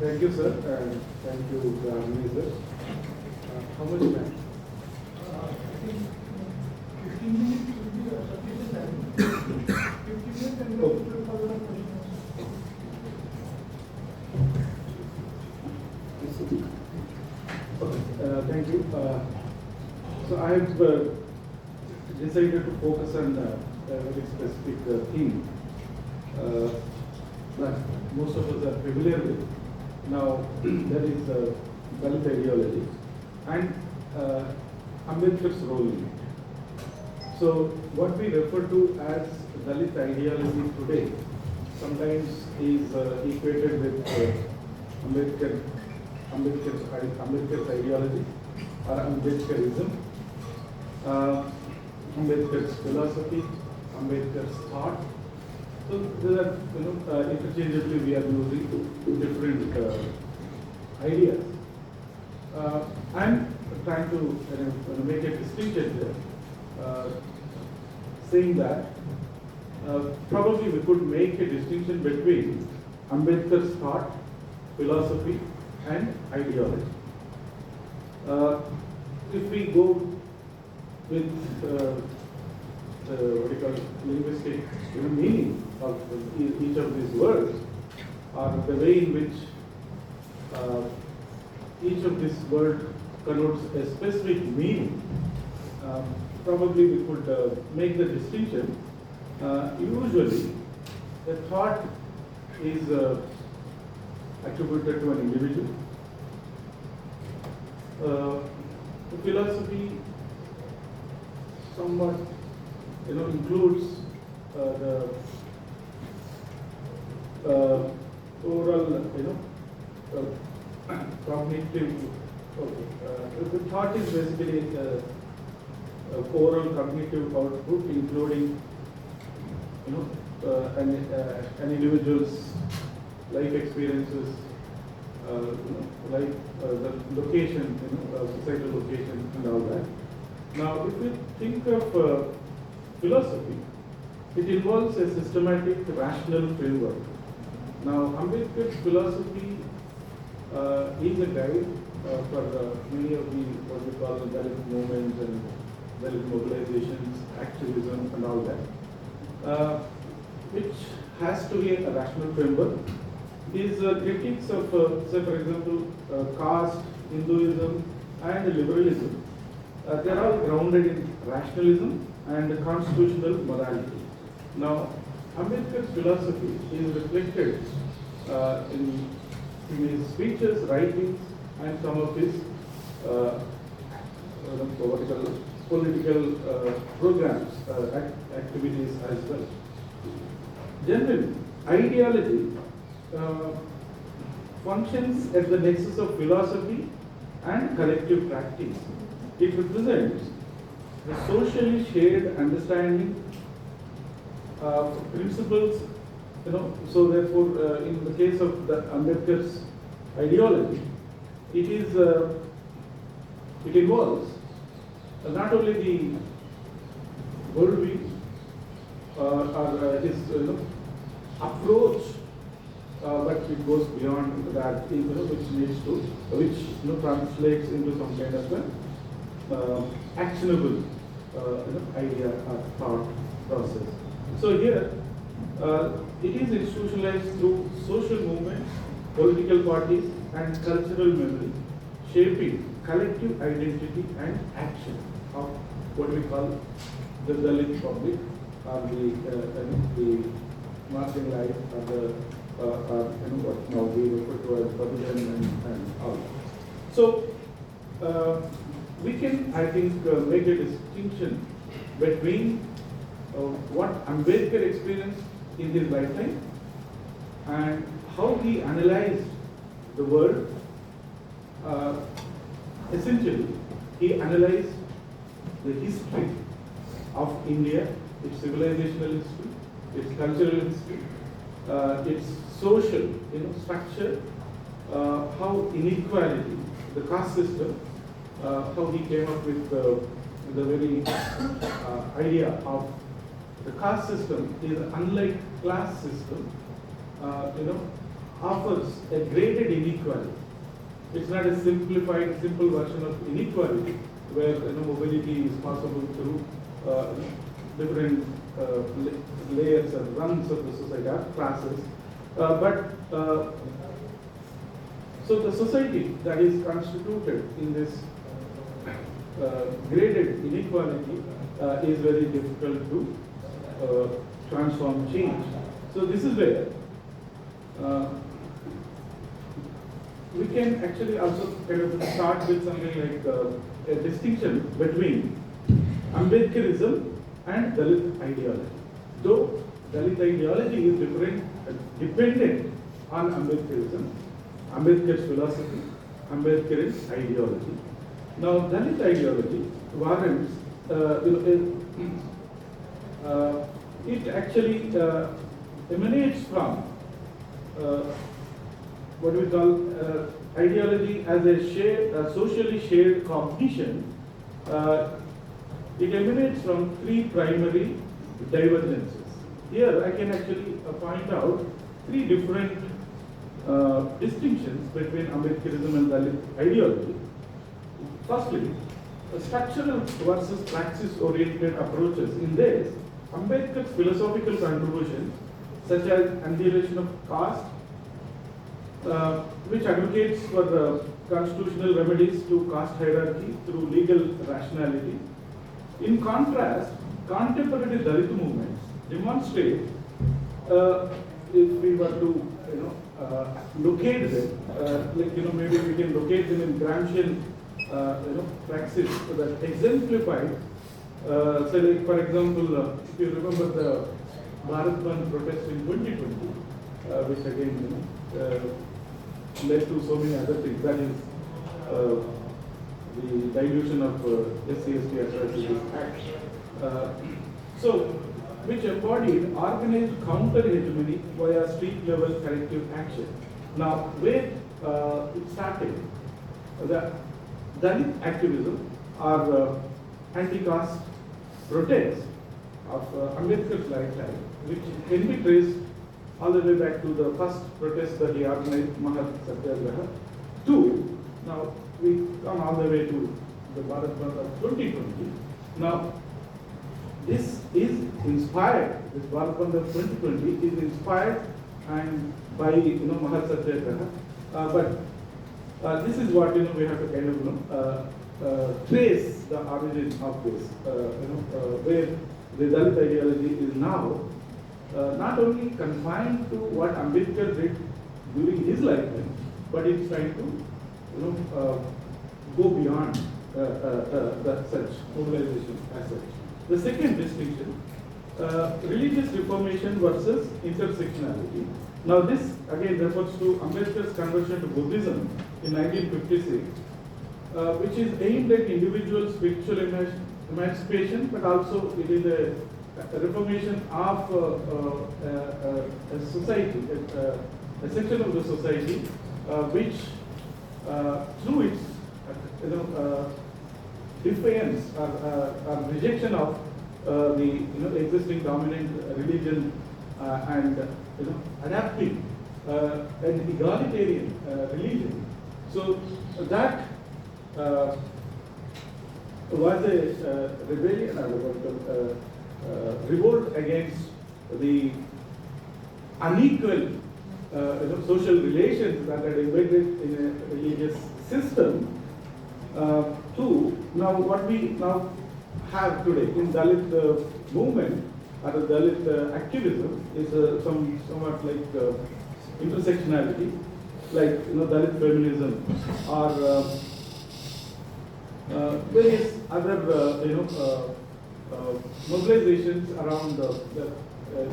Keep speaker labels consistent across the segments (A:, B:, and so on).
A: Thank you, sir, and thank you, sir. How much time?
B: I think 15 minutes will be sufficient time. 15 minutes and we will follow the questions.
A: Okay, thank you. So I have decided to focus on a very specific theme that most of us are familiar with. Now, that is Dalit ideology and Ambedkar's role in it. So, what we refer to as Dalit ideology today sometimes is equated with Ambedkar's ideology or Ambedkarism, Ambedkar's philosophy, Ambedkar's thought. So there are, interchangeably we are using different ideas. I'm trying to make a distinction here, saying that probably we could make a distinction between Ambedkar's thought, philosophy, and ideology. If we go with what you call linguistic meaning of each of these words, or the way in which each of these words connotes a specific meaning, probably we could make the distinction. Usually, a thought is attributed to an individual. Philosophy somewhat includes the overall cognitive. The thought is basically overall cognitive output, including an individual's life experiences, like the location, societal location, and all that. Now, if we think of philosophy, it involves a systematic, rational framework. Now, Ambedkar's philosophy is a guide for many of the what we call the Dalit movements and Dalit mobilizations, activism, and all that, which has to be a rational framework. His critiques of, say, for example, caste, Hinduism, and liberalism, they are all grounded in rationalism and constitutional morality. Now, Ambedkar's philosophy is reflected in his speeches, writings, and some of his political programs, activities as well. Generally, ideology functions at the nexus of philosophy and collective practice. It represents the socially shared understanding of principles, so therefore in the case of the Ambedkar's ideology, it involves not only the worldview or his approach, but it goes beyond that, which translates into some kind of actionable idea or thought process. So here, it is institutionalized through social movements, political parties, and cultural memory, shaping collective identity and action of what we call the Dalit public, or the marginalized, or what now we refer to as Babylon and all. So we can, I think, make a distinction between what Ambedkar experienced in his lifetime and how he analyzed the world. Essentially, he analyzed the history of India, its civilizational history, its cultural history, its social structure, how inequality, the caste system, how he came up with the very idea of the caste system is unlike class system. offers a graded inequality. It's not a simplified, simple version of inequality where mobility is possible through different layers and rungs of the society or classes. So the society that is constituted in this graded inequality is very difficult to transform, change. So this is where we can actually also kind of start with something like a distinction between Ambedkarism and Dalit ideology. Though Dalit ideology is dependent on Ambedkarism, Ambedkar's philosophy, Ambedkar's ideology. Now, Dalit ideology warrants, it actually emanates from what we call ideology as a socially shared cognition. It emanates from three primary divergences. Here, I can actually point out three different distinctions between Ambedkarism and Dalit ideology. Firstly, structural versus praxis-oriented approaches. In this, Ambedkar's philosophical contributions, such as annihilation of caste, which advocates for constitutional remedies to caste hierarchy through legal rationality. In contrast, contemporary Dalit movements demonstrate, if we were to locate them, maybe we can locate them in Gramscian praxis that exemplify. Say, like, for example, if you remember the Bharat Bandh protest in 2020, which again led to so many other things. That is the dilution of SC/ST Atrocities Act. Which embodied organized counter-hegemony via street-level collective action. Now, where it started, the Dalit activism or anti-caste protests of Ambedkar's lifetime, which can be traced all the way back to the first protest that he organized, Mahat Satyagraha, to now we come all the way to the Bharat Bandh of 2020. Now, this is inspired, this Bharat Bandh of 2020 is inspired and by Mahat Satyagraha, but this is what we have to kind of trace the origin of this, where the Dalit ideology is now not only confined to what Ambedkar did during his lifetime, but it's trying to go beyond such mobilization as such. The second distinction, religious reformation versus intersectionality. Now this again refers to Ambedkar's conversion to Buddhism in 1956, which is aimed at individual spiritual emancipation, but also it is a reformation of a society, a section of the society, which through its defiance or rejection of the existing dominant religion and adapting an egalitarian religion. So that was a rebellion or revolt against the unequal social relations that are embedded in a religious system. To now what we now have today in Dalit movement or Dalit activism is somewhat like intersectionality, like Dalit feminism or various other mobilizations around the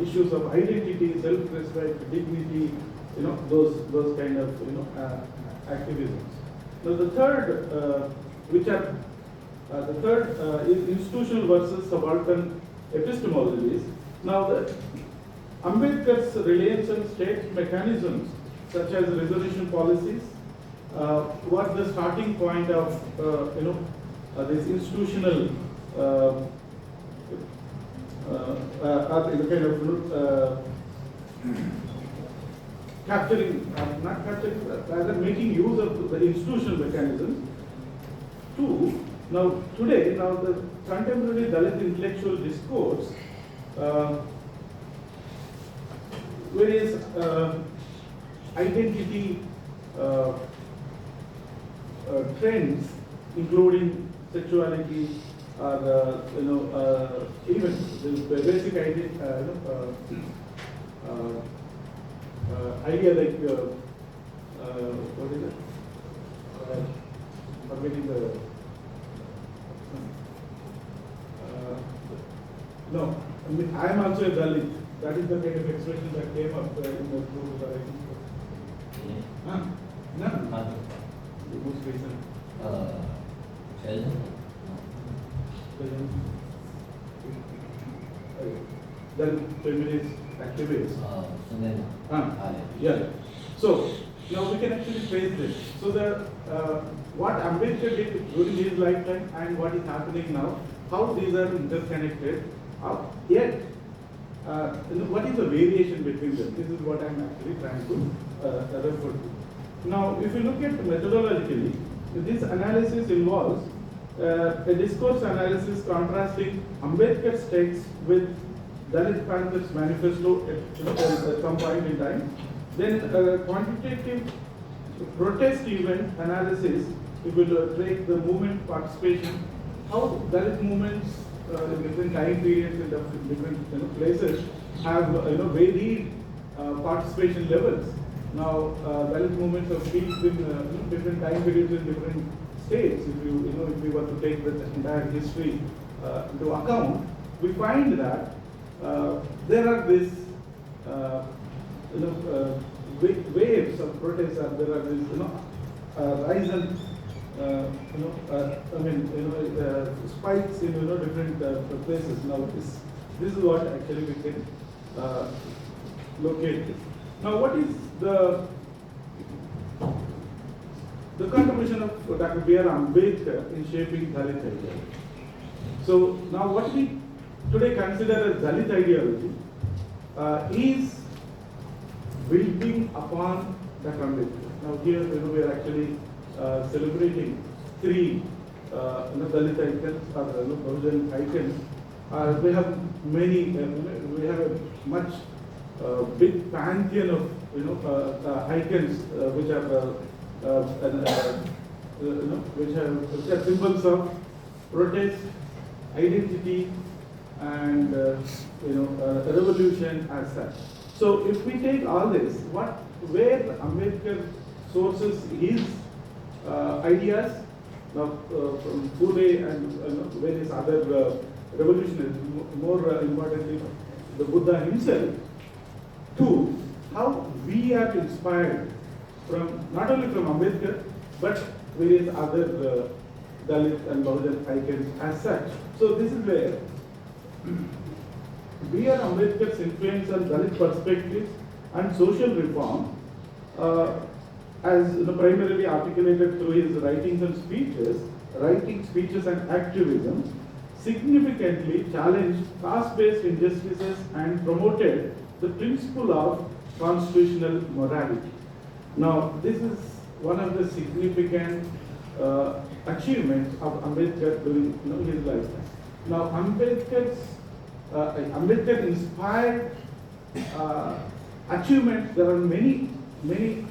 A: issues of identity, self-respect, dignity, those kind of activisms. Now the third, the third is institutional versus subaltern epistemologies. Now the Ambedkar's reliance on state mechanisms such as resolution policies was the starting point of this institutional kind of capturing, not capturing, rather making use of the institutional mechanisms. Two, now today, now the contemporary Dalit intellectual discourse, various identity trends, including sexuality, or even the basic idea, idea like what is it? Forgetting the no. I mean, I am also a Dalit. That is the kind of expression that came up in the group that I think. Huh? No. The most recent. Then feminist activists. Yeah. So now we can actually trace this. So what Ambedkar did during his lifetime and what is happening now, how these are interconnected. Yet, what is the variation between them? This is what I'm actually trying to refer to. Now, if you look at methodologically, this analysis involves a discourse analysis contrasting Ambedkar's text with Dalit Panthers manifesto at some point in time. Then quantitative protest event analysis, it will take the movement participation, how Dalit movements in different time periods in different places have varied participation levels. Now Dalit movements have peaked in different time periods in different states. If we were to take the entire history into account, we find that there are this waves of protests. There are this rise and spikes in different places. Now this is what actually we can locate. Now what is the contribution of Dr. B.R. Ambedkar in shaping Dalit ideology? So now what we today consider as Dalit ideology is building upon Dr. Ambedkar. Now here we are actually celebrating three Dalit icons or Bahujan icons. We have many. We have a much big pantheon of icons which are which are symbols of protest, identity, and revolution as such. So if we take all this, where Ambedkar sources his ideas from Phule and various other revolutionaries, more importantly the Buddha himself, to how we are inspired from not only from Ambedkar but various other Dalit and Bahujan icons as such. So this is where B.R. Ambedkar's influence on Dalit perspectives and social reform, as primarily articulated through his writings and speeches and activism, significantly challenged caste-based injustices and promoted the principle of constitutional morality. Now, this is one of the significant achievements of Ambedkar during his lifetime. Now, Ambedkar inspired achievements. There are many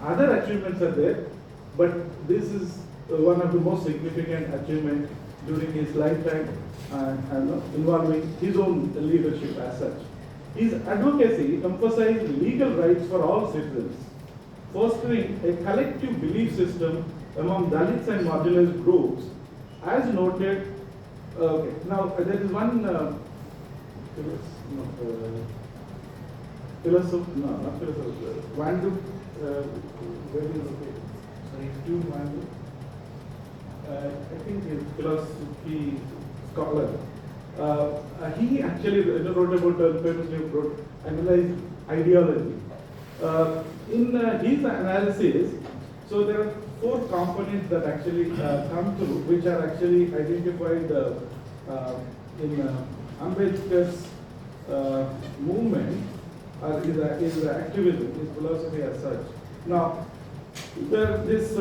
A: other achievements are there, but this is one of the most significant achievements during his lifetime and involving his own leadership as such. His advocacy emphasized legal rights for all citizens, fostering a collective belief system among Dalits and marginalized groups, as noted. Now there is one philosopher, no, not philosopher, Vandu, where is located? Sorry, Stu Vandu. I think he's a philosophy scholar. He actually wrote about famously wrote analyzed ideology. In his analysis, so there are four components that actually come through, which are actually identified in Ambedkar's movement. his activism, his philosophy as such. Now, this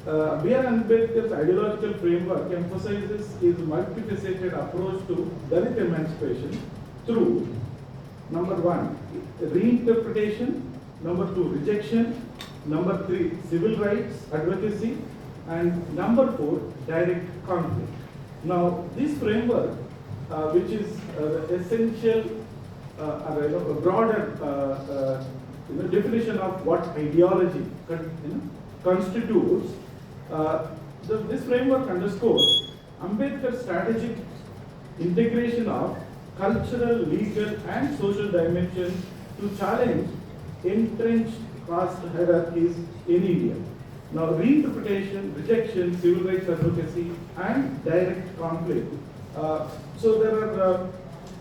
A: B.R. Ambedkar's ideological framework emphasizes his multifaceted approach to Dalit emancipation through number 1, reinterpretation, number 2, rejection, number 3, civil rights advocacy, and number 4, direct conflict. Now, this framework, which is essential, a broader definition of what ideology constitutes, this framework underscores Ambedkar's strategic integration of cultural, legal, and social dimensions to challenge entrenched caste hierarchies in India. Now, reinterpretation, rejection, civil rights advocacy, and direct conflict. So there are,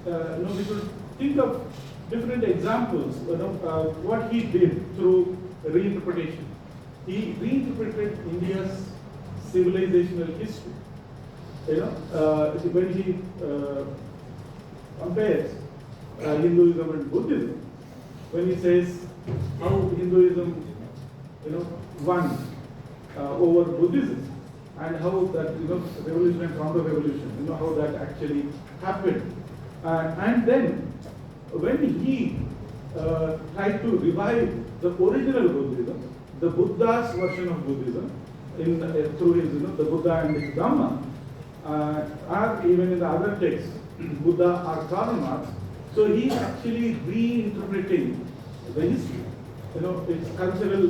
A: we should think of different examples. What he did through reinterpretation. He reinterpreted India's civilizational history. When he compares Hinduism and Buddhism, when he says how Hinduism, won over Buddhism, and how that revolution and counter-revolution, how that actually happened, and then when he tried to revive the original Buddhism, the Buddha's version of Buddhism, through his the Buddha and the Dhamma, or even in the other texts, Buddha or Karl Marx. So he is actually reinterpreting the history, its cultural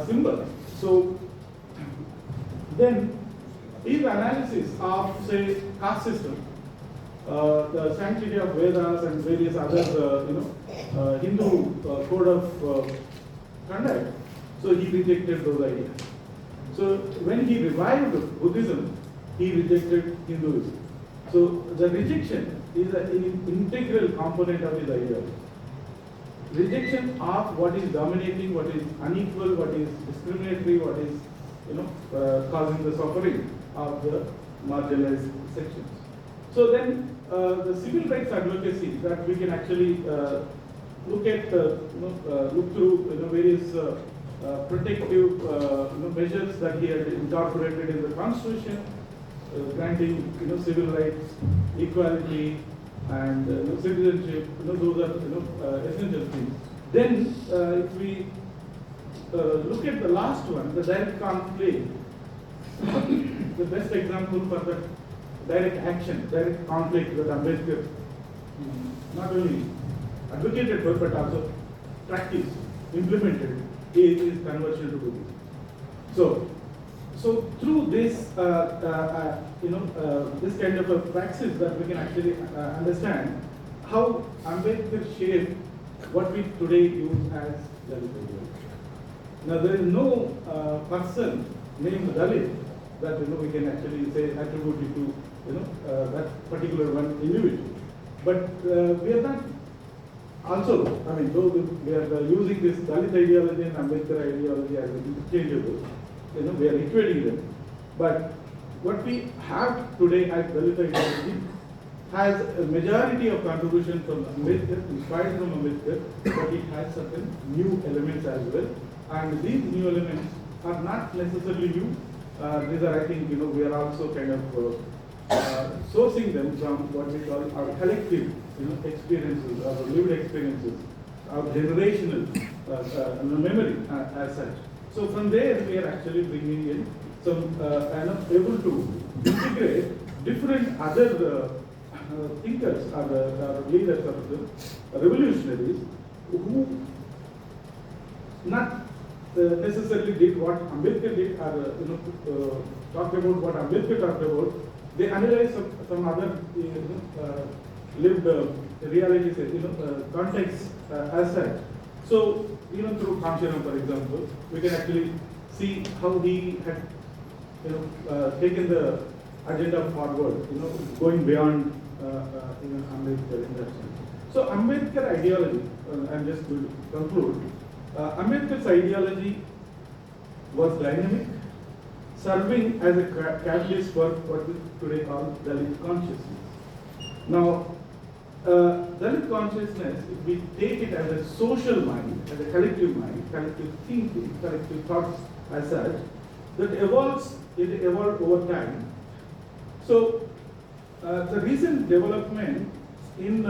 A: symbols. So then his analysis of, say, caste system, the sanctity of Vedas and various other, Hindu code of conduct, so he rejected those ideas. So when he revived Buddhism, he rejected Hinduism. So the rejection is an integral component of his ideology. Rejection of what is dominating, what is unequal, what is discriminatory, what is causing the suffering of the marginalized sections. So then the civil rights advocacy that we can actually look at, look through various protective measures that he had incorporated in the constitution, granting civil rights, equality, and citizenship. Those are essential things. Then if we look at the last one, the direct conflict, the best example for the direct action, direct conflict that Ambedkar not only advocated for but also practiced, implemented, is conversion to Buddhism. So through this, this kind of a praxis that we can actually understand how Ambedkar shaped what we today use as Dalit ideology. Now there is no person named Dalit that we can actually say attribute it to that particular one individual. But we are not also, though we are using this Dalit ideology and Ambedkar ideology as interchangeable, we are equating them. But what we have today as Dalit ideology has a majority of contribution from Ambedkar, inspired from Ambedkar, but it has certain new elements as well. And these new elements are not necessarily new. These are, I think, we are also kind of sourcing them from what we call our collective, experiences, our lived experiences, our generational memory as such. So from there, we are actually bringing in some able to integrate different other thinkers or leaders of the revolutionaries who not necessarily did what Ambedkar did or talked about what Ambedkar talked about. They analyze some other lived realities, context as such. So even through Kamsharam, for example, we can actually see how he had taken the agenda forward, going beyond Ambedkar in that sense. So Ambedkar ideology, I'm just going to conclude. Ambedkar's ideology was dynamic, serving as a catalyst for what we today call Dalit consciousness. Now, Dalit consciousness, if we take it as a social mind, as a collective mind, collective thinking, collective thoughts as such, that it evolved over time. So, the recent development in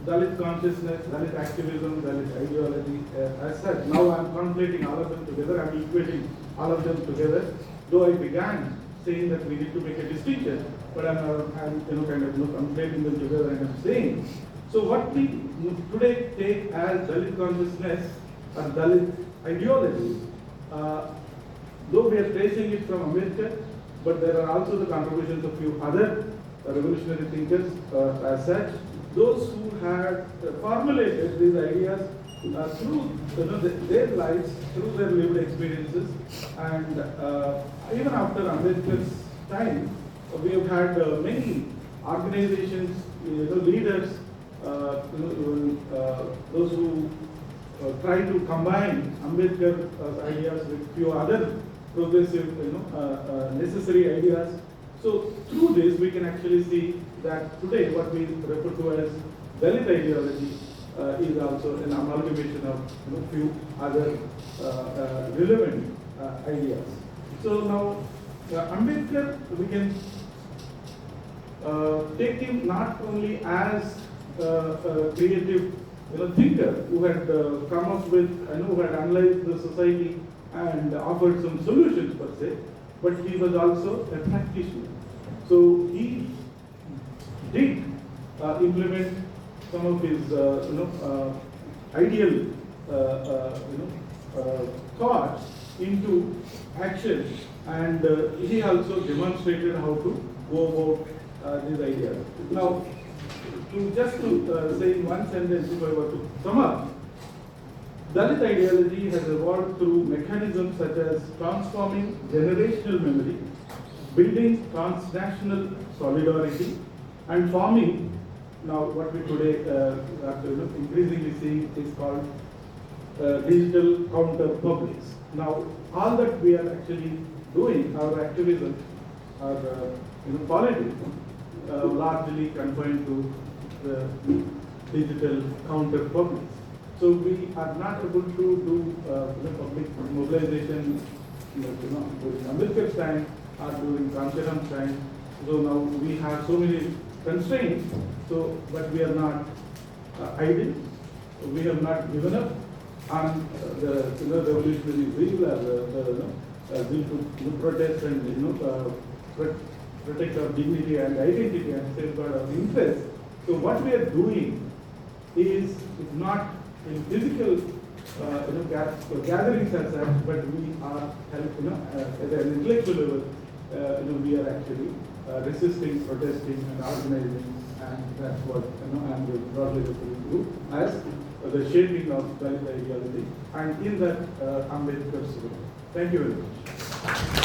A: Dalit consciousness, Dalit activism, Dalit ideology as such, now I'm conflating all of them together, I'm equating all of them together, though I began saying that we need to make a distinction, but I'm conflating them together and I'm saying, so what we today take as Dalit consciousness or Dalit ideology, though we are tracing it from Ambedkar, but there are also the contributions of few other revolutionary thinkers as such, those who had formulated these ideas through their lives, through their lived experiences, and even after Ambedkar's time, we have had many organizations, leaders, those who try to combine Ambedkar's ideas with few other progressive, necessary ideas. So through this, we can actually see that today what we refer to as Dalit ideology is also an amalgamation of few other relevant ideas. So now Ambedkar, we can take him not only as a creative thinker who had come up with, who had analyzed the society and offered some solutions per se, but he was also a practitioner. So he did implement some of his ideal thoughts into action, and he also demonstrated how to go about these ideas. Now, to say in one sentence, if I were to sum up, Dalit ideology has evolved through mechanisms such as transforming generational memory, building transnational solidarity, and forming now what we today increasingly seeing is called digital counter publics. Now, all that we are actually doing, our activism, our politics, largely confined to the digital counter publics. So we are not able to do public mobilization during Ambedkar's time or during Ramcharan's time. So now we have so many constraints. So, but we are not idle. We have not given up on the revolutionary zeal or the zeal to protest and protect our dignity and identity and safeguard our interests. So what we are doing is not in physical gatherings as such, but we are at an intellectual level, we are actually resisting, protesting, and organizing, and that's what I'm broadly referring to as the shaping of Dalit ideology, and in that Ambedkar's role. Thank you very much.